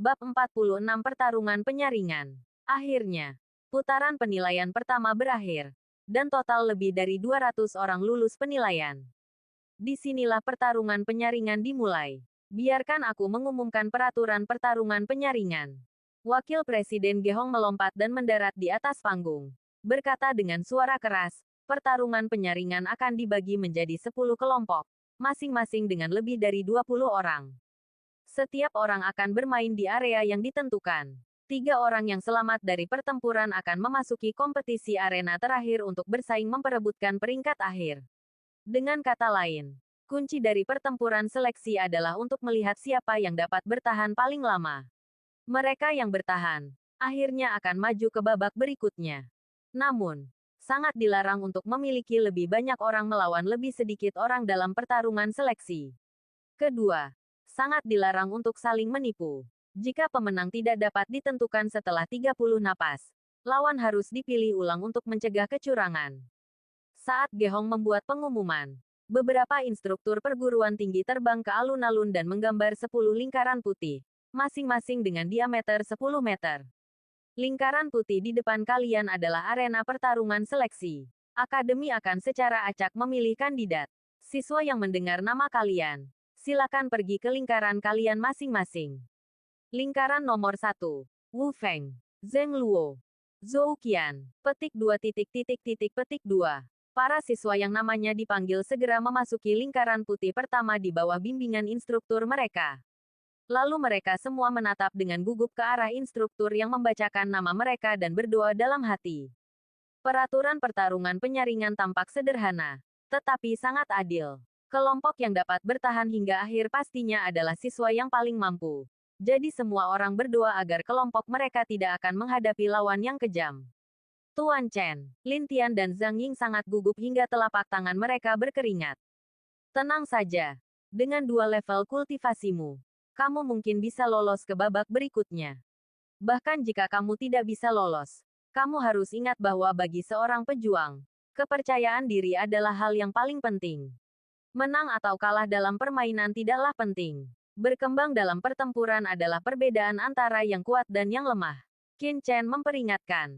Bab 46 Pertarungan Penyaringan. Akhirnya, putaran penilaian pertama berakhir, dan total lebih dari 200 orang lulus penilaian. Disinilah pertarungan penyaringan dimulai. Biarkan aku mengumumkan peraturan pertarungan penyaringan. Wakil Presiden Gehong melompat dan mendarat di atas panggung. Berkata dengan suara keras, pertarungan penyaringan akan dibagi menjadi 10 kelompok, masing-masing dengan lebih dari 20 orang. Setiap orang akan bermain di area yang ditentukan. 3 orang yang selamat dari pertempuran akan memasuki kompetisi arena terakhir untuk bersaing memperebutkan peringkat akhir. Dengan kata lain, kunci dari pertempuran seleksi adalah untuk melihat siapa yang dapat bertahan paling lama. Mereka yang bertahan, akhirnya akan maju ke babak berikutnya. Namun, sangat dilarang untuk memiliki lebih banyak orang melawan lebih sedikit orang dalam pertarungan seleksi. Kedua, sangat dilarang untuk saling menipu. Jika pemenang tidak dapat ditentukan setelah 30 napas, lawan harus dipilih ulang untuk mencegah kecurangan. Saat Gehong membuat pengumuman, beberapa instruktur perguruan tinggi terbang ke alun-alun dan menggambar 10 lingkaran putih, masing-masing dengan diameter 10 meter. Lingkaran putih di depan kalian adalah arena pertarungan seleksi. Akademi akan secara acak memilih kandidat. Siswa yang mendengar nama kalian, silakan pergi ke lingkaran kalian masing-masing. Lingkaran nomor 1. Wu Feng, Zheng Luo, Zhou Qian, petik 2. Para siswa yang namanya dipanggil segera memasuki lingkaran putih pertama di bawah bimbingan instruktur mereka. Lalu mereka semua menatap dengan gugup ke arah instruktur yang membacakan nama mereka dan berdoa dalam hati. Peraturan pertarungan penyaringan tampak sederhana, tetapi sangat adil. Kelompok yang dapat bertahan hingga akhir pastinya adalah siswa yang paling mampu. Jadi semua orang berdoa agar kelompok mereka tidak akan menghadapi lawan yang kejam. Tuan Chen, Lin Tian dan Zhang Ying sangat gugup hingga telapak tangan mereka berkeringat. Tenang saja. Dengan 2 level kultivasimu, kamu mungkin bisa lolos ke babak berikutnya. Bahkan jika kamu tidak bisa lolos, kamu harus ingat bahwa bagi seorang pejuang, kepercayaan diri adalah hal yang paling penting. Menang atau kalah dalam permainan tidaklah penting. Berkembang dalam pertempuran adalah perbedaan antara yang kuat dan yang lemah. Qin Chen memperingatkan.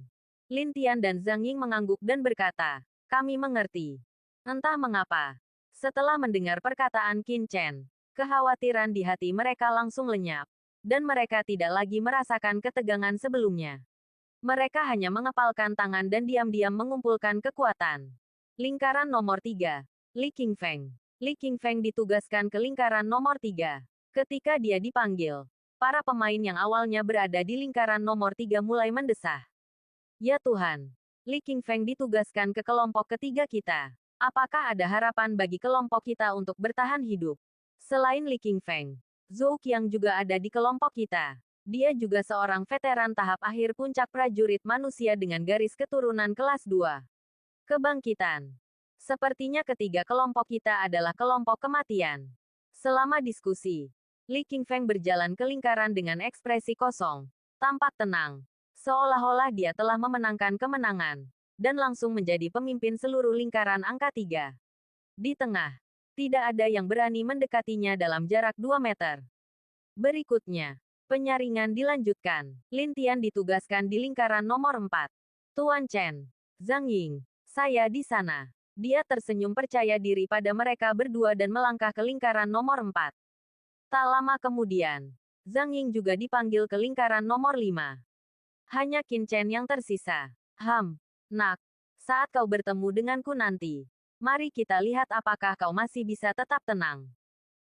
Lin Tian dan Zhang Ying mengangguk dan berkata, kami mengerti. Entah mengapa. Setelah mendengar perkataan Qin Chen, kekhawatiran di hati mereka langsung lenyap. Dan mereka tidak lagi merasakan ketegangan sebelumnya. Mereka hanya mengepalkan tangan dan diam-diam mengumpulkan kekuatan. Lingkaran nomor 3. Li Qingfeng. Li Qingfeng ditugaskan ke lingkaran nomor 3. Ketika dia dipanggil, para pemain yang awalnya berada di lingkaran nomor 3 mulai mendesah. Ya Tuhan, Li Qingfeng ditugaskan ke kelompok ketiga kita. Apakah ada harapan bagi kelompok kita untuk bertahan hidup? Selain Li Qingfeng, Zhou Qiang juga ada di kelompok kita. Dia juga seorang veteran tahap akhir puncak prajurit manusia dengan garis keturunan kelas 2. Kebangkitan. Sepertinya ketiga kelompok kita adalah kelompok kematian. Selama diskusi, Li Qingfeng berjalan ke lingkaran dengan ekspresi kosong, tampak tenang. Seolah-olah dia telah memenangkan kemenangan, dan langsung menjadi pemimpin seluruh lingkaran angka 3. Di tengah, tidak ada yang berani mendekatinya dalam jarak 2 meter. Berikutnya, penyaringan dilanjutkan. Lin Tian ditugaskan di lingkaran nomor 4. Tuan Chen, Zhang Ying, saya di sana. Dia tersenyum percaya diri pada mereka berdua dan melangkah ke lingkaran nomor 4. Tak lama kemudian, Zhang Ying juga dipanggil ke lingkaran nomor 5. Hanya Qin Chen yang tersisa. Nak, saat kau bertemu denganku nanti, mari kita lihat apakah kau masih bisa tetap tenang.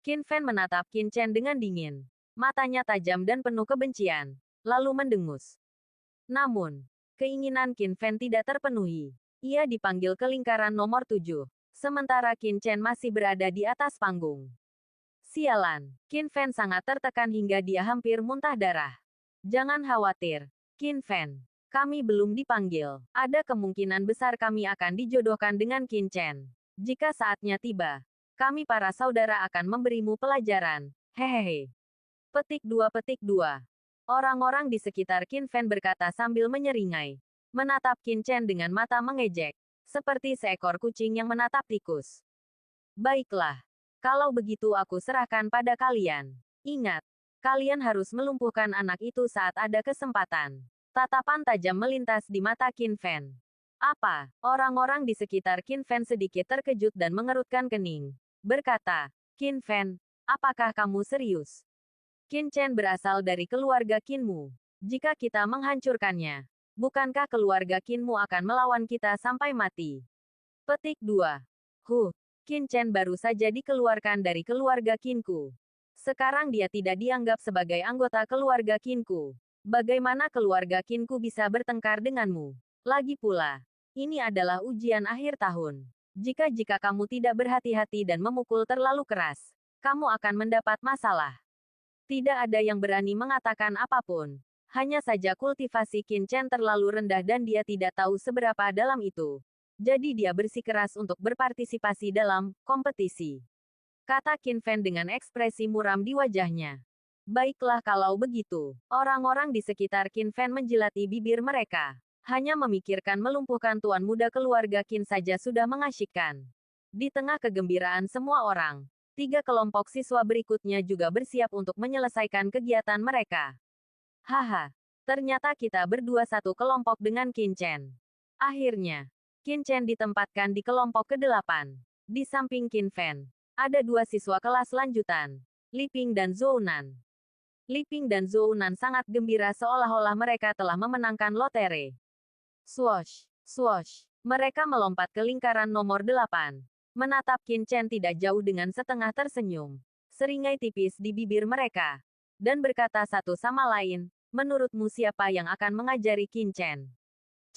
Qin Fen menatap Qin Chen dengan dingin. Matanya tajam dan penuh kebencian, lalu mendengus. Namun, keinginan Qin Fen tidak terpenuhi. Ia dipanggil ke lingkaran nomor 7, sementara Qin Chen masih berada di atas panggung. Sialan, Qin Fen sangat tertekan hingga dia hampir muntah darah. Jangan khawatir, Qin Fen. Kami belum dipanggil. Ada kemungkinan besar kami akan dijodohkan dengan Qin Chen. Jika saatnya tiba, kami para saudara akan memberimu pelajaran. Hehehe. Petik 2. Orang-orang di sekitar Qin Fen berkata sambil menyeringai. Menatap Qin Chen dengan mata mengejek. Seperti seekor kucing yang menatap tikus. Baiklah. Kalau begitu aku serahkan pada kalian. Ingat, Kalian harus melumpuhkan anak itu saat ada kesempatan. Tatapan tajam melintas di mata Qin Fan. Apa? Orang-orang di sekitar Qin Fan sedikit terkejut dan mengerutkan kening. Berkata, Qin Fan, apakah kamu serius? Qin Chen berasal dari keluarga Qinmu. Jika kita menghancurkannya, bukankah keluarga Qinmu akan melawan kita sampai mati? Petik 2. Qin Chen baru saja dikeluarkan dari keluarga Qinku. Sekarang dia tidak dianggap sebagai anggota keluarga Qinku. Bagaimana keluarga Qinku bisa bertengkar denganmu? Lagi pula, ini adalah ujian akhir tahun. Jika kamu tidak berhati-hati dan memukul terlalu keras, kamu akan mendapat masalah. Tidak ada yang berani mengatakan apapun. Hanya saja kultivasi Qin Chen terlalu rendah dan dia tidak tahu seberapa dalam itu. Jadi dia bersikeras untuk berpartisipasi dalam kompetisi. Kata Qin Fan dengan ekspresi muram di wajahnya. Baiklah kalau begitu. Orang-orang di sekitar Qin Fan menjilati bibir mereka. Hanya memikirkan melumpuhkan tuan muda keluarga Qin saja sudah mengasyikkan. Di tengah kegembiraan semua orang, 3 kelompok siswa berikutnya juga bersiap untuk menyelesaikan kegiatan mereka. Haha, ternyata kita berdua satu kelompok dengan Qin Chen. Akhirnya, Qin Chen ditempatkan di kelompok ke-8. Di samping Qin Fan, ada 2 siswa kelas lanjutan, Li Ping dan Zhou Nan. Li Ping dan Zhou Nan sangat gembira seolah-olah mereka telah memenangkan lotre. Swoosh, swoosh. Mereka melompat ke lingkaran nomor 8. Menatap Qin Chen tidak jauh dengan setengah tersenyum. Seringai tipis di bibir mereka. Dan berkata satu sama lain, menurutmu siapa yang akan mengajari Qin Chen?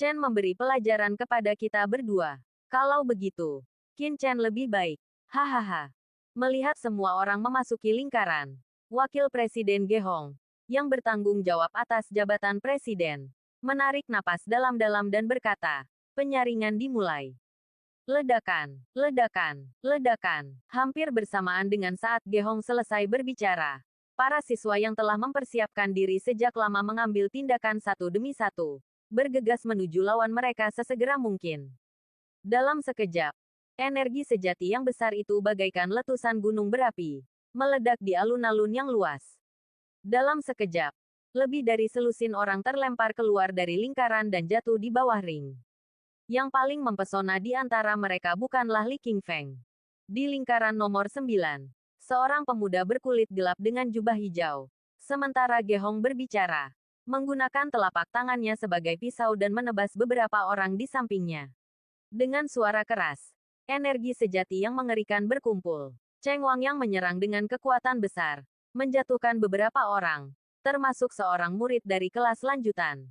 Chen memberi pelajaran kepada kita berdua. Kalau begitu, Qin Chen lebih baik. Hahaha. Melihat semua orang memasuki lingkaran, Wakil Presiden Ge Hong, yang bertanggung jawab atas jabatan presiden, menarik napas dalam-dalam dan berkata, penyaringan dimulai. Ledakan, ledakan, ledakan. Hampir bersamaan dengan saat Ge Hong selesai berbicara, para siswa yang telah mempersiapkan diri sejak lama mengambil tindakan satu demi satu, bergegas menuju lawan mereka sesegera mungkin. Dalam sekejap, energi sejati yang besar itu bagaikan letusan gunung berapi, meledak di alun-alun yang luas. Dalam sekejap, lebih dari selusin orang terlempar keluar dari lingkaran dan jatuh di bawah ring. Yang paling mempesona di antara mereka bukanlah Li Qingfeng. Di lingkaran nomor 9, seorang pemuda berkulit gelap dengan jubah hijau. Sementara Ge Hong berbicara, menggunakan telapak tangannya sebagai pisau dan menebas beberapa orang di sampingnya. Dengan suara keras, energi sejati yang mengerikan berkumpul. Cheng Wang yang menyerang dengan kekuatan besar, menjatuhkan beberapa orang, termasuk seorang murid dari kelas lanjutan.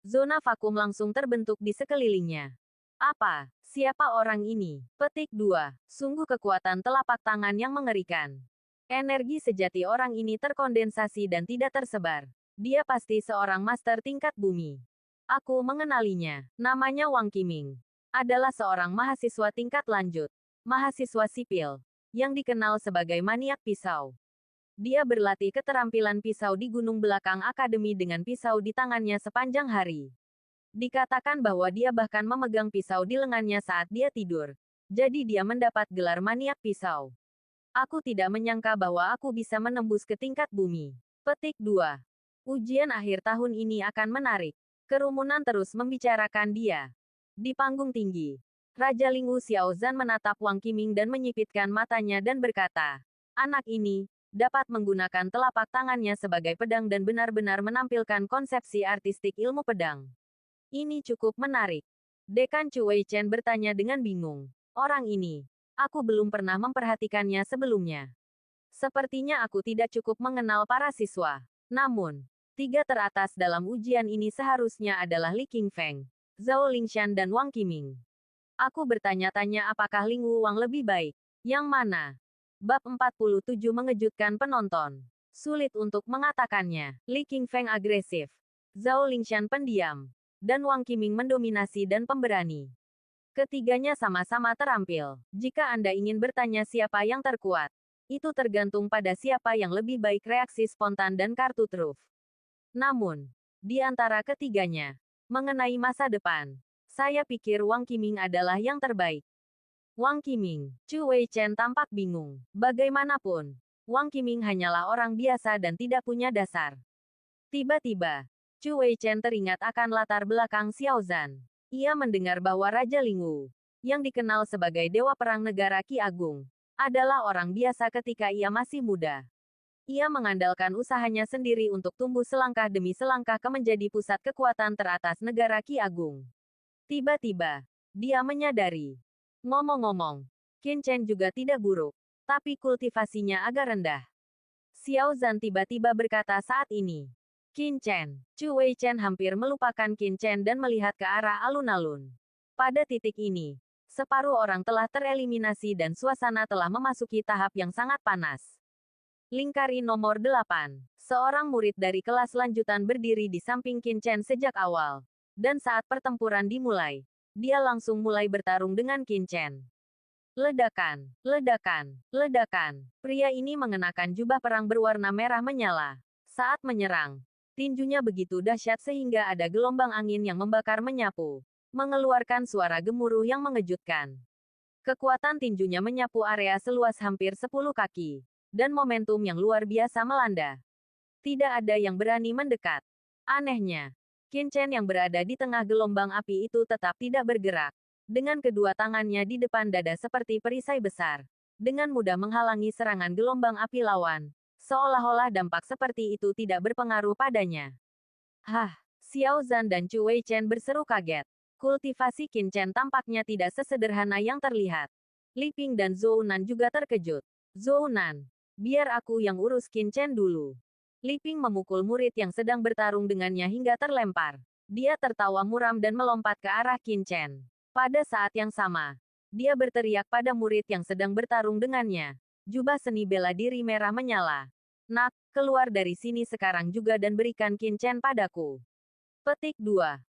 Zona vakum langsung terbentuk di sekelilingnya. Apa? Siapa orang ini? Petik 2. Sungguh kekuatan telapak tangan yang mengerikan. Energi sejati orang ini terkondensasi dan tidak tersebar. Dia pasti seorang master tingkat bumi. Aku mengenalinya. Namanya Wang Qiming. Adalah seorang mahasiswa tingkat lanjut. Mahasiswa sipil yang dikenal sebagai maniak pisau. Dia berlatih keterampilan pisau di gunung belakang akademi dengan pisau di tangannya sepanjang hari. Dikatakan bahwa dia bahkan memegang pisau di lengannya saat dia tidur. Jadi dia mendapat gelar maniak pisau. Aku tidak menyangka bahwa aku bisa menembus ke tingkat bumi. Petik 2. Ujian akhir tahun ini akan menarik. Kerumunan terus membicarakan dia. Di panggung tinggi, Raja Lingwu Xiaozan menatap Wang Qiming dan menyipitkan matanya dan berkata, anak ini dapat menggunakan telapak tangannya sebagai pedang dan benar-benar menampilkan konsepsi artistik ilmu pedang. Ini cukup menarik. Dekan Chu Weichen bertanya dengan bingung. Orang ini, aku belum pernah memperhatikannya sebelumnya. Sepertinya aku tidak cukup mengenal para siswa. Namun, 3 teratas dalam ujian ini seharusnya adalah Li Qingfeng, Zhao Lingshan dan Wang Qiming. Aku bertanya-tanya apakah Lingwu Wang lebih baik. Yang mana? Bab 47 mengejutkan penonton. Sulit untuk mengatakannya. Li Qingfeng agresif. Zhao Lingshan pendiam. Dan Wang Qiming mendominasi dan pemberani. Ketiganya sama-sama terampil. Jika Anda ingin bertanya siapa yang terkuat, itu tergantung pada siapa yang lebih baik reaksi spontan dan kartu truf. Namun, di antara ketiganya, mengenai masa depan, saya pikir Wang Qiming adalah yang terbaik. Wang Qiming, Chu Weichen tampak bingung. Bagaimanapun, Wang Qiming hanyalah orang biasa dan tidak punya dasar. Tiba-tiba, Chu Weichen teringat akan latar belakang Xiao Zhan. Ia mendengar bahwa Raja Lingwu, yang dikenal sebagai Dewa Perang Negara Qi Agung, adalah orang biasa ketika ia masih muda. Ia mengandalkan usahanya sendiri untuk tumbuh selangkah demi selangkah ke menjadi pusat kekuatan teratas negara Qi Agung. Tiba-tiba, dia menyadari. Ngomong-ngomong, Qin Chen juga tidak buruk, tapi kultivasinya agak rendah. Xiao Zhan tiba-tiba berkata saat ini. Qin Chen. Chu Weichen hampir melupakan Qin Chen dan melihat ke arah alun-alun. Pada titik ini, separuh orang telah tereliminasi dan suasana telah memasuki tahap yang sangat panas. Lingkari nomor 8. Seorang murid dari kelas lanjutan berdiri di samping Qin Chen sejak awal. Dan saat pertempuran dimulai, dia langsung mulai bertarung dengan Qin Chen. Ledakan, ledakan, ledakan. Pria ini mengenakan jubah perang berwarna merah menyala. Saat menyerang, tinjunya begitu dahsyat sehingga ada gelombang angin yang membakar menyapu, mengeluarkan suara gemuruh yang mengejutkan. Kekuatan tinjunya menyapu area seluas hampir 10 kaki, dan momentum yang luar biasa melanda. Tidak ada yang berani mendekat. Anehnya, Qin Chen yang berada di tengah gelombang api itu tetap tidak bergerak, dengan kedua tangannya di depan dada seperti perisai besar, dengan mudah menghalangi serangan gelombang api lawan. Seolah-olah dampak seperti itu tidak berpengaruh padanya. Hah, Xiao Zhan dan Chu Weichen berseru kaget. Kultivasi Qin Chen tampaknya tidak sesederhana yang terlihat. Li Ping dan Zhou Nan juga terkejut. Zhou Nan, biar aku yang urus Qin Chen dulu. Li Ping memukul murid yang sedang bertarung dengannya hingga terlempar. Dia tertawa muram dan melompat ke arah Qin Chen. Pada saat yang sama, dia berteriak pada murid yang sedang bertarung dengannya. Jubah seni bela diri merah menyala. Nak, keluar dari sini sekarang juga dan berikan Qin Chen padaku. Petik 2.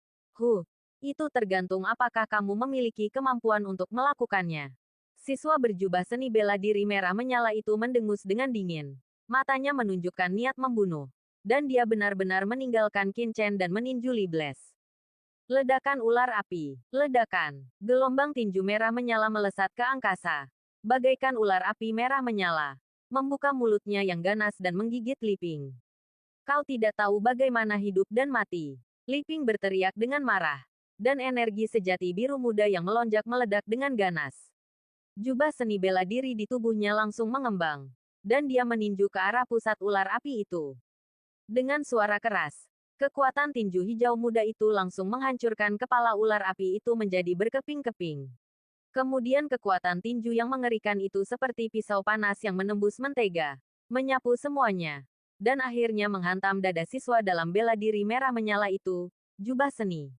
Itu tergantung apakah kamu memiliki kemampuan untuk melakukannya. Siswa berjubah seni bela diri merah menyala itu mendengus dengan dingin. Matanya menunjukkan niat membunuh. Dan dia benar-benar meninggalkan Qin Chen dan meninju Li Blast. Ledakan ular api. Ledakan. Gelombang tinju merah menyala melesat ke angkasa. Bagaikan ular api merah menyala, membuka mulutnya yang ganas dan menggigit Li Ping. Kau tidak tahu bagaimana hidup dan mati. Li Ping berteriak dengan marah, dan energi sejati biru muda yang melonjak meledak dengan ganas. Jubah seni bela diri di tubuhnya langsung mengembang, dan dia meninju ke arah pusat ular api itu. Dengan suara keras, kekuatan tinju hijau muda itu langsung menghancurkan kepala ular api itu menjadi berkeping-keping. Kemudian kekuatan tinju yang mengerikan itu seperti pisau panas yang menembus mentega, menyapu semuanya, dan akhirnya menghantam dada siswa dalam bela diri merah menyala itu, jubah seni.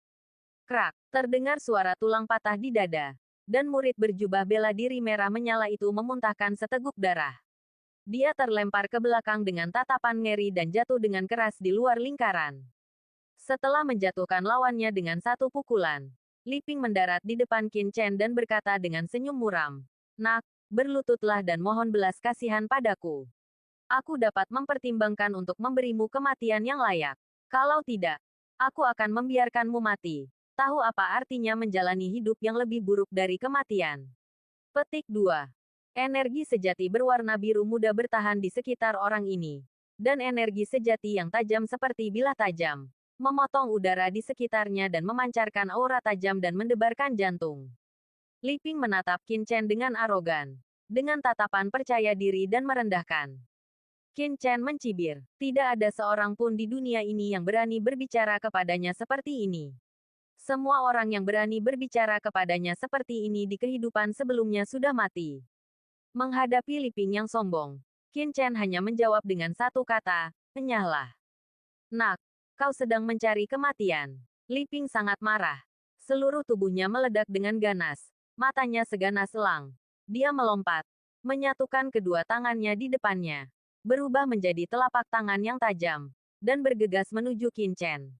Krak, terdengar suara tulang patah di dada, dan murid berjubah bela diri merah menyala itu memuntahkan seteguk darah. Dia terlempar ke belakang dengan tatapan ngeri dan jatuh dengan keras di luar lingkaran. Setelah menjatuhkan lawannya dengan satu pukulan, Li Ping mendarat di depan Qin Chen dan berkata dengan senyum muram. Nak, berlututlah dan mohon belas kasihan padaku. Aku dapat mempertimbangkan untuk memberimu kematian yang layak. Kalau tidak, aku akan membiarkanmu mati. Tahu apa artinya menjalani hidup yang lebih buruk dari kematian? Petik 2. Energi sejati berwarna biru muda bertahan di sekitar orang ini. Dan energi sejati yang tajam seperti bilah tajam, memotong udara di sekitarnya dan memancarkan aura tajam dan mendebarkan jantung. Li Ping menatap Qin Chen dengan arogan, dengan tatapan percaya diri dan merendahkan. Qin Chen mencibir, tidak ada seorang pun di dunia ini yang berani berbicara kepadanya seperti ini. Semua orang yang berani berbicara kepadanya seperti ini di kehidupan sebelumnya sudah mati. Menghadapi Li Ping yang sombong, Qin Chen hanya menjawab dengan satu kata, enyahlah. Nak, kau sedang mencari kematian. Li Ping sangat marah. Seluruh tubuhnya meledak dengan ganas. Matanya seganas elang. Dia melompat, menyatukan kedua tangannya di depannya, berubah menjadi telapak tangan yang tajam, dan bergegas menuju Qin Chen.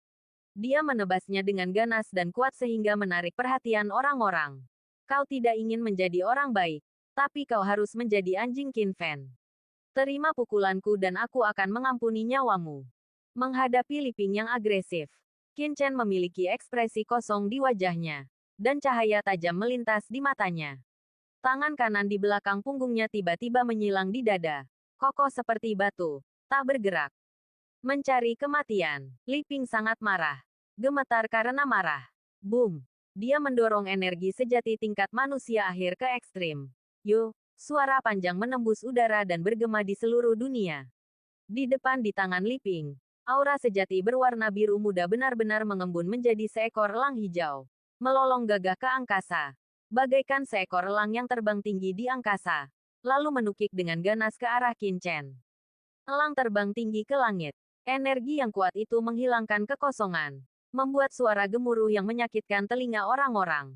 Dia menebasnya dengan ganas dan kuat sehingga menarik perhatian orang-orang. Kau tidak ingin menjadi orang baik, tapi kau harus menjadi anjing Qin Fan. Terima pukulanku dan aku akan mengampuni nyawamu. Menghadapi Li Ping yang agresif, Qin Chen memiliki ekspresi kosong di wajahnya, dan cahaya tajam melintas di matanya. Tangan kanan di belakang punggungnya tiba-tiba menyilang di dada. kokoh seperti batu, tak bergerak. Mencari kematian. Li Ping sangat marah. Gemetar karena marah. Boom! Dia mendorong energi sejati tingkat manusia akhir ke ekstrim. Yo! Suara panjang menembus udara dan bergema di seluruh dunia. Di depan di tangan Li Ping, aura sejati berwarna biru muda benar-benar mengembun menjadi seekor elang hijau. Melolong gagah ke angkasa. Bagaikan seekor elang yang terbang tinggi di angkasa. Lalu menukik dengan ganas ke arah Qin Chen. Elang terbang tinggi ke langit. Energi yang kuat itu menghilangkan kekosongan. Membuat suara gemuruh yang menyakitkan telinga orang-orang.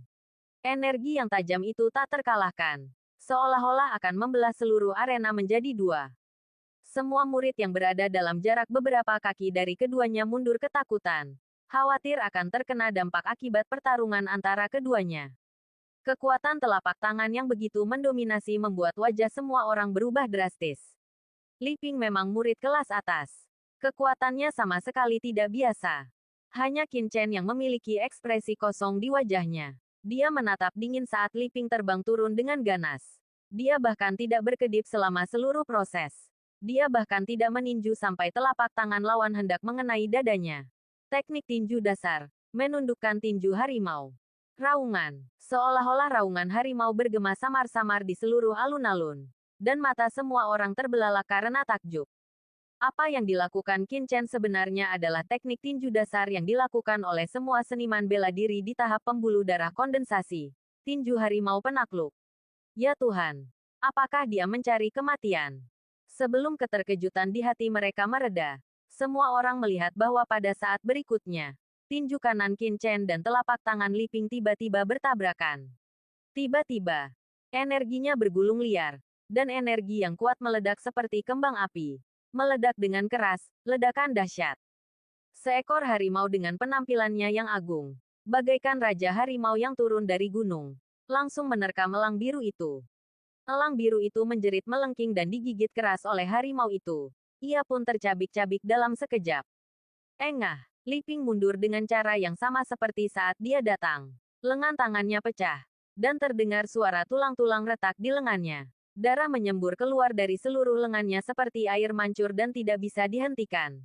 Energi yang tajam itu tak terkalahkan. Seolah-olah akan membelah seluruh arena menjadi dua. Semua murid yang berada dalam jarak beberapa kaki dari keduanya mundur ketakutan. Khawatir akan terkena dampak akibat pertarungan antara keduanya. Kekuatan telapak tangan yang begitu mendominasi membuat wajah semua orang berubah drastis. Li Ping memang murid kelas atas. Kekuatannya sama sekali tidak biasa. Hanya Qin Chen yang memiliki ekspresi kosong di wajahnya. Dia menatap dingin saat Li Ping terbang turun dengan ganas. Dia bahkan tidak berkedip selama seluruh proses. Dia bahkan tidak meninju sampai telapak tangan lawan hendak mengenai dadanya. Teknik tinju dasar. Menundukkan tinju harimau. Raungan. Seolah-olah raungan harimau bergema samar-samar di seluruh alun-alun. Dan mata semua orang terbelalak karena takjub. Apa yang dilakukan Qin Chen sebenarnya adalah teknik tinju dasar yang dilakukan oleh semua seniman bela diri di tahap pembuluh darah kondensasi. Tinju harimau penakluk. Ya Tuhan. Apakah dia mencari kematian? Sebelum keterkejutan di hati mereka mereda, semua orang melihat bahwa pada saat berikutnya, tinju kanan Qin Chen dan telapak tangan Li Ping tiba-tiba bertabrakan. Tiba-tiba, energinya bergulung liar, dan energi yang kuat meledak seperti kembang api. Meledak dengan keras, ledakan dahsyat. Seekor harimau dengan penampilannya yang agung, bagaikan raja harimau yang turun dari gunung, langsung menerkam elang biru itu. Elang biru itu menjerit melengking dan digigit keras oleh harimau itu. Ia pun tercabik-cabik dalam sekejap. Engah, Li Ping mundur dengan cara yang sama seperti saat dia datang. Lengan tangannya pecah, dan terdengar suara tulang-tulang retak di lengannya. Darah menyembur keluar dari seluruh lengannya seperti air mancur dan tidak bisa dihentikan.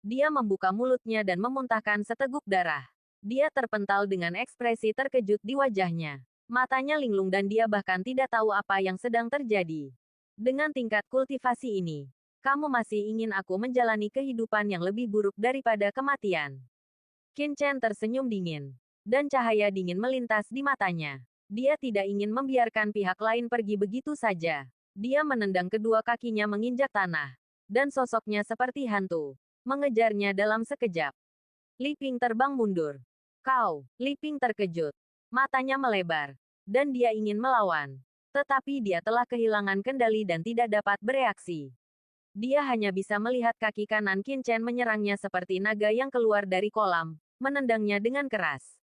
Dia membuka mulutnya dan memuntahkan seteguk darah. Dia terpental dengan ekspresi terkejut di wajahnya. Matanya linglung dan dia bahkan tidak tahu apa yang sedang terjadi. Dengan tingkat kultivasi ini, kamu masih ingin aku menjalani kehidupan yang lebih buruk daripada kematian. Qin Chen tersenyum dingin, dan cahaya dingin melintas di matanya. Dia tidak ingin membiarkan pihak lain pergi begitu saja. Dia menendang kedua kakinya menginjak tanah. Dan sosoknya seperti hantu. Mengejarnya dalam sekejap. Li Ping terbang mundur. Kau, Li Ping terkejut. Matanya melebar. Dan dia ingin melawan. Tetapi dia telah kehilangan kendali dan tidak dapat bereaksi. Dia hanya bisa melihat kaki kanan Qin Chen menyerangnya seperti naga yang keluar dari kolam. Menendangnya dengan keras.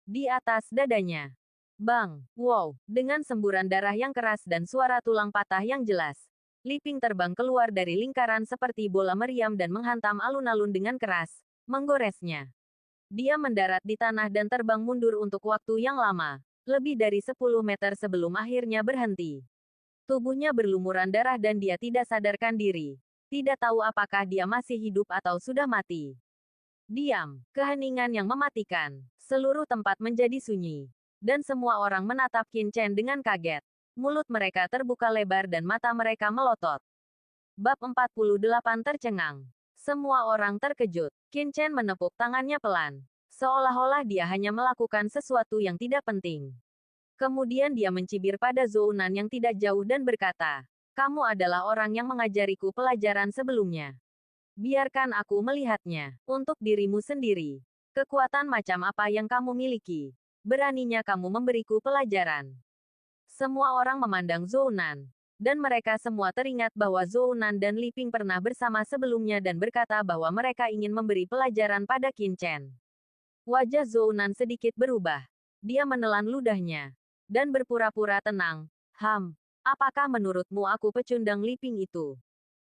Di atas dadanya. Bang! Wow! Dengan semburan darah yang keras dan suara tulang patah yang jelas, Li Ping terbang keluar dari lingkaran seperti bola meriam dan menghantam alun-alun dengan keras, menggoresnya. Dia mendarat di tanah dan terbang mundur untuk waktu yang lama, lebih dari 10 meter sebelum akhirnya berhenti. Tubuhnya berlumuran darah dan dia tidak sadarkan diri. Tidak tahu apakah dia masih hidup atau sudah mati. Diam. Keheningan yang mematikan. Seluruh tempat menjadi sunyi. Dan semua orang menatap Qin Chen dengan kaget. Mulut mereka terbuka lebar dan mata mereka melotot. Bab 48 tercengang. Semua orang terkejut. Qin Chen menepuk tangannya pelan. Seolah-olah dia hanya melakukan sesuatu yang tidak penting. Kemudian dia mencibir pada Zhou Nan yang tidak jauh dan berkata, "Kamu adalah orang yang mengajariku pelajaran sebelumnya. Biarkan aku melihatnya. Untuk dirimu sendiri. Kekuatan macam apa yang kamu miliki? Beraninya kamu memberiku pelajaran." Semua orang memandang Zhou Nan. Dan mereka semua teringat bahwa Zhou Nan dan Li Ping pernah bersama sebelumnya dan berkata bahwa mereka ingin memberi pelajaran pada Qin Chen. Wajah Zhou Nan sedikit berubah. Dia menelan ludahnya. Dan berpura-pura tenang. Apakah menurutmu aku pecundang Li Ping itu?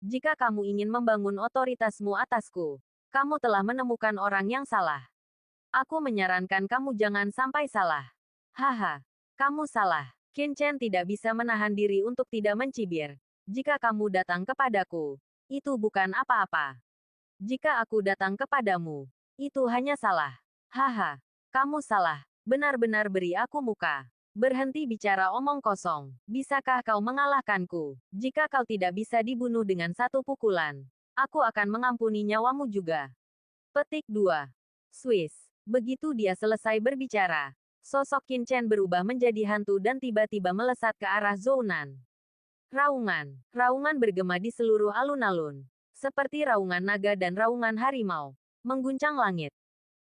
Jika kamu ingin membangun otoritasmu atasku, kamu telah menemukan orang yang salah. Aku menyarankan kamu jangan sampai salah. Haha, kamu salah. Qin Chen tidak bisa menahan diri untuk tidak mencibir. Jika kamu datang kepadaku, itu bukan apa-apa. Jika aku datang kepadamu, itu hanya salah. Haha, kamu salah. Benar-benar beri aku muka. Berhenti bicara omong kosong. Bisakah kau mengalahkanku? Jika kau tidak bisa dibunuh dengan satu pukulan, aku akan mengampuni nyawamu juga. Petik 2. Swiss. Begitu dia selesai berbicara, sosok Qin Chen berubah menjadi hantu dan tiba-tiba melesat ke arah Zhou Nan. Raungan. Raungan bergema di seluruh alun-alun. Seperti raungan naga dan raungan harimau. Mengguncang langit.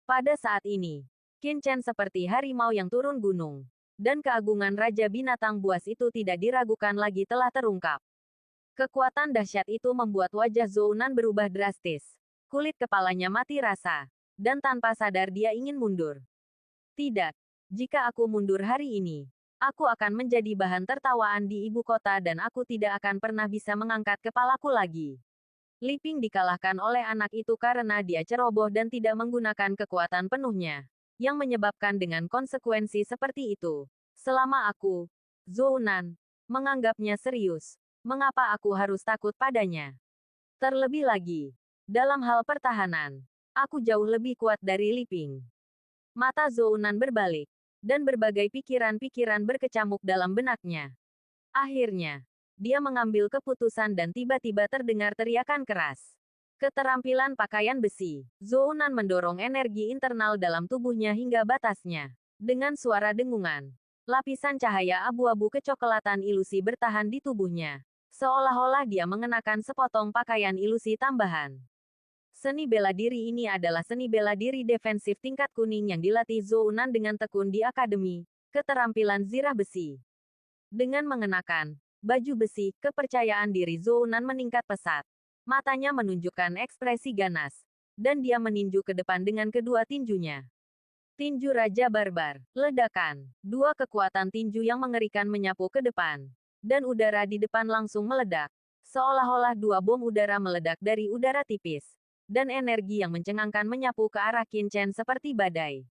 Pada saat ini, Qin Chen seperti harimau yang turun gunung. Dan keagungan Raja Binatang Buas itu tidak diragukan lagi telah terungkap. Kekuatan dahsyat itu membuat wajah Zhou Nan berubah drastis. Kulit kepalanya mati rasa. Dan tanpa sadar dia ingin mundur. Tidak. Jika aku mundur hari ini, aku akan menjadi bahan tertawaan di ibu kota dan aku tidak akan pernah bisa mengangkat kepalaku lagi. Li Ping dikalahkan oleh anak itu karena dia ceroboh dan tidak menggunakan kekuatan penuhnya, yang menyebabkan dengan konsekuensi seperti itu. Selama aku, Zhou Nan, menganggapnya serius, mengapa aku harus takut padanya? Terlebih lagi, dalam hal pertahanan, aku jauh lebih kuat dari Li Ping. Mata Zhou Nan berbalik, dan berbagai pikiran-pikiran berkecamuk dalam benaknya. Akhirnya, dia mengambil keputusan dan tiba-tiba terdengar teriakan keras. Keterampilan pakaian besi. Zhou Nan mendorong energi internal dalam tubuhnya hingga batasnya. Dengan suara dengungan, lapisan cahaya abu-abu kecoklatan ilusi bertahan di tubuhnya. Seolah-olah dia mengenakan sepotong pakaian ilusi tambahan. Seni bela diri ini adalah seni bela diri defensif tingkat kuning yang dilatih Zhou Nan dengan tekun di Akademi Keterampilan Zirah Besi. Dengan mengenakan baju besi, kepercayaan diri Zhou Nan meningkat pesat. Matanya menunjukkan ekspresi ganas, dan dia meninju ke depan dengan kedua tinjunya. Tinju Raja Barbar, ledakan. Dua kekuatan tinju yang mengerikan menyapu ke depan, dan udara di depan langsung meledak. Seolah-olah dua bom udara meledak dari udara tipis. Dan energi yang mencengangkan menyapu ke arah Qin Chen seperti badai.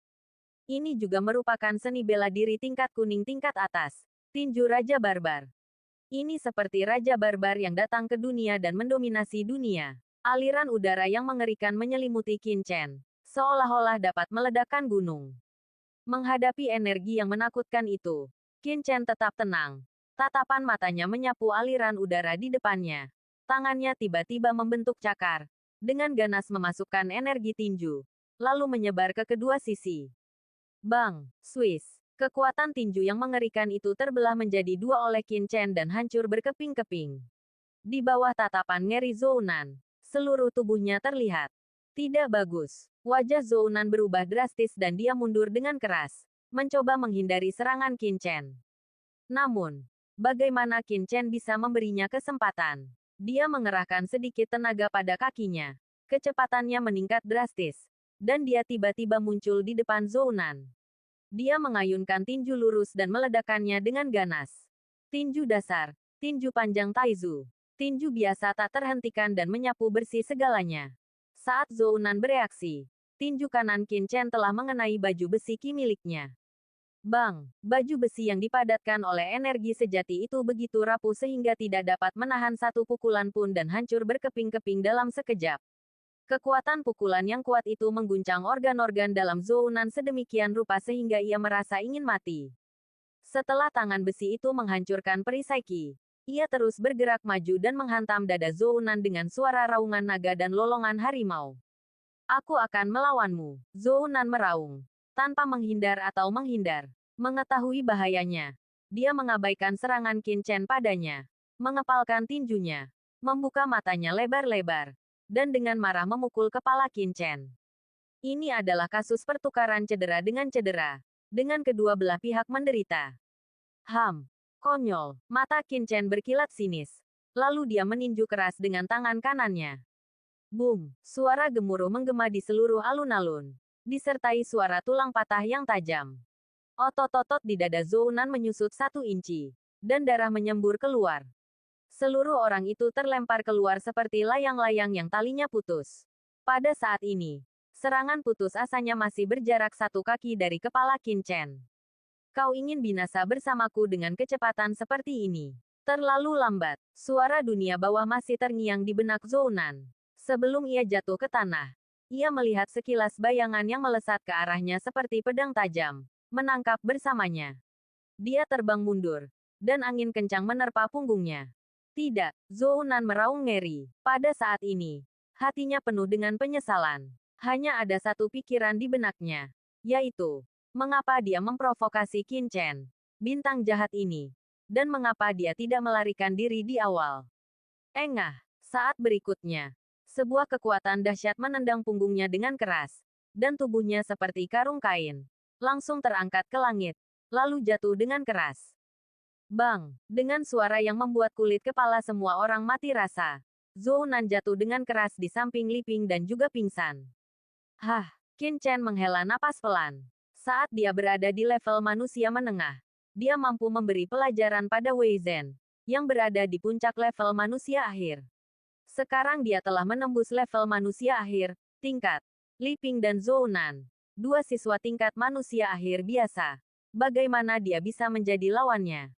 Ini juga merupakan seni bela diri tingkat kuning tingkat atas, tinju Raja Barbar. Ini seperti Raja Barbar yang datang ke dunia dan mendominasi dunia. Aliran udara yang mengerikan menyelimuti Qin Chen, seolah-olah dapat meledakkan gunung. Menghadapi energi yang menakutkan itu, Qin Chen tetap tenang. Tatapan matanya menyapu aliran udara di depannya. Tangannya tiba-tiba membentuk cakar, dengan ganas memasukkan energi tinju, lalu menyebar ke kedua sisi. Bang! Swiss! Kekuatan tinju yang mengerikan itu terbelah menjadi dua oleh Qin Chen dan hancur berkeping-keping. Di bawah tatapan ngeri Zhou Nan, seluruh tubuhnya terlihat tidak bagus. Wajah Zhou Nan berubah drastis dan dia mundur dengan keras, mencoba menghindari serangan Qin Chen. Namun, bagaimana Qin Chen bisa memberinya kesempatan? Dia mengerahkan sedikit tenaga pada kakinya. Kecepatannya meningkat drastis. Dan dia tiba-tiba muncul di depan Zhou Nan. Dia mengayunkan tinju lurus dan meledakkannya dengan ganas. Tinju dasar, tinju panjang Taizu. Tinju biasa tak terhentikan dan menyapu bersih segalanya. Saat Zhou Nan bereaksi, tinju kanan Qin Chen telah mengenai baju besi Qi miliknya. Bang! Baju besi yang dipadatkan oleh energi sejati itu begitu rapuh sehingga tidak dapat menahan satu pukulan pun dan hancur berkeping-keping dalam sekejap. Kekuatan pukulan yang kuat itu mengguncang organ-organ dalam Zhou Nan sedemikian rupa sehingga ia merasa ingin mati. Setelah tangan besi itu menghancurkan perisai Qi, ia terus bergerak maju dan menghantam dada Zhou Nan dengan suara raungan naga dan lolongan harimau. Aku akan melawanmu, Zhou Nan meraung. Tanpa menghindar atau menghindar. Mengetahui bahayanya, dia mengabaikan serangan Qin Chen padanya. Mengepalkan tinjunya. Membuka matanya lebar-lebar. Dan dengan marah memukul kepala Qin Chen. Ini adalah kasus pertukaran cedera dengan cedera. Dengan kedua belah pihak menderita. Konyol. Mata Qin Chen berkilat sinis. Lalu dia meninju keras dengan tangan kanannya. Boom! Suara gemuruh menggema di seluruh alun-alun. Disertai suara tulang patah yang tajam. Otot-otot di dada Zhou Nan menyusut 1 inci. Dan darah menyembur keluar. Seluruh orang itu terlempar keluar seperti layang-layang yang talinya putus. Pada saat ini, serangan putus asanya masih berjarak 1 kaki dari kepala Qin Chen. Kau ingin binasa bersamaku dengan kecepatan seperti ini? Terlalu lambat. Suara dunia bawah masih terngiang di benak Zhounan. Sebelum ia jatuh ke tanah, ia melihat sekilas bayangan yang melesat ke arahnya seperti pedang tajam, menangkap bersamanya. Dia terbang mundur, dan angin kencang menerpa punggungnya. Tidak, Zhounan meraung ngeri. Pada saat ini, hatinya penuh dengan penyesalan. Hanya ada satu pikiran di benaknya, yaitu, mengapa dia memprovokasi Qin Chen, bintang jahat ini, dan mengapa dia tidak melarikan diri di awal. Engah, saat berikutnya, sebuah kekuatan dahsyat menendang punggungnya dengan keras, dan tubuhnya seperti karung kain, langsung terangkat ke langit, lalu jatuh dengan keras. Bang! Dengan suara yang membuat kulit kepala semua orang mati rasa, Zhounan jatuh dengan keras di samping Li Ping dan juga pingsan. Hah! Qin Chen menghela napas pelan. Saat dia berada di level manusia menengah, dia mampu memberi pelajaran pada Wei Zhen, yang berada di puncak level manusia akhir. Sekarang dia telah menembus level manusia akhir, tingkat Li Ping dan Zhounan, dua siswa tingkat manusia akhir biasa. Bagaimana dia bisa menjadi lawannya?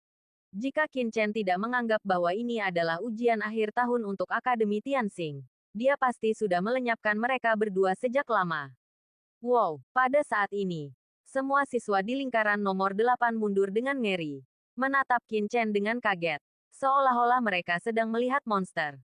Jika Qin Chen tidak menganggap bahwa ini adalah ujian akhir tahun untuk Akademi Tianxing, dia pasti sudah melenyapkan mereka berdua sejak lama. Wow, pada saat ini, semua siswa di lingkaran nomor 8 mundur dengan ngeri, menatap Qin Chen dengan kaget, seolah-olah mereka sedang melihat monster.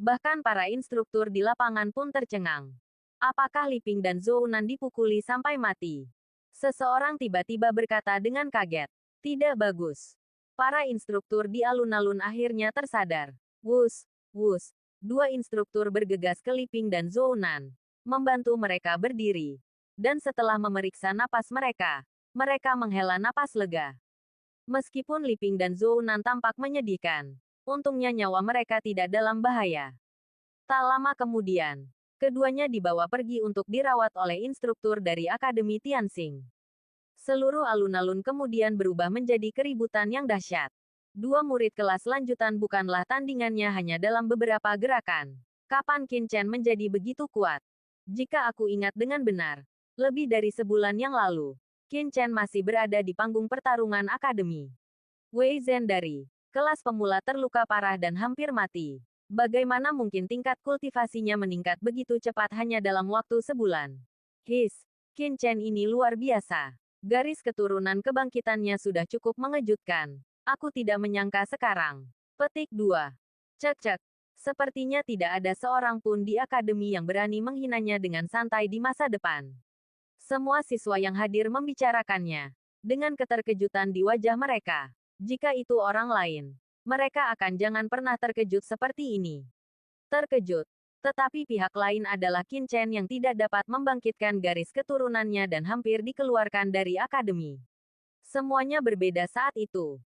Bahkan para instruktur di lapangan pun tercengang. Apakah Li Ping dan Zhounan dipukuli sampai mati? Seseorang tiba-tiba berkata dengan kaget. Tidak bagus. Para instruktur di alun-alun akhirnya tersadar. Wus, wus. Dua instruktur bergegas ke Li Ping dan Zhounan, membantu mereka berdiri. Dan setelah memeriksa napas mereka, mereka menghela napas lega. Meskipun Li Ping dan Zhounan tampak menyedihkan, untungnya nyawa mereka tidak dalam bahaya. Tak lama kemudian, keduanya dibawa pergi untuk dirawat oleh instruktur dari Akademi Tianxing. Seluruh alun-alun kemudian berubah menjadi keributan yang dahsyat. Dua murid kelas lanjutan bukanlah tandingannya hanya dalam beberapa gerakan. Kapan Qin Chen menjadi begitu kuat? Jika aku ingat dengan benar, lebih dari sebulan yang lalu, Qin Chen masih berada di panggung pertarungan akademi. Wei Zhen dari kelas pemula terluka parah dan hampir mati. Bagaimana mungkin tingkat kultivasinya meningkat begitu cepat hanya dalam waktu sebulan? Qin Chen ini luar biasa. Garis keturunan kebangkitannya sudah cukup mengejutkan. Aku tidak menyangka sekarang. Petik 2. Cek. Sepertinya tidak ada seorang pun di akademi yang berani menghinanya dengan santai di masa depan. Semua siswa yang hadir membicarakannya, dengan keterkejutan di wajah mereka. Jika itu orang lain, mereka akan jangan pernah terkejut seperti ini. Terkejut. Tetapi pihak lain adalah Qin Chen yang tidak dapat membangkitkan garis keturunannya dan hampir dikeluarkan dari akademi. Semuanya berbeda saat itu.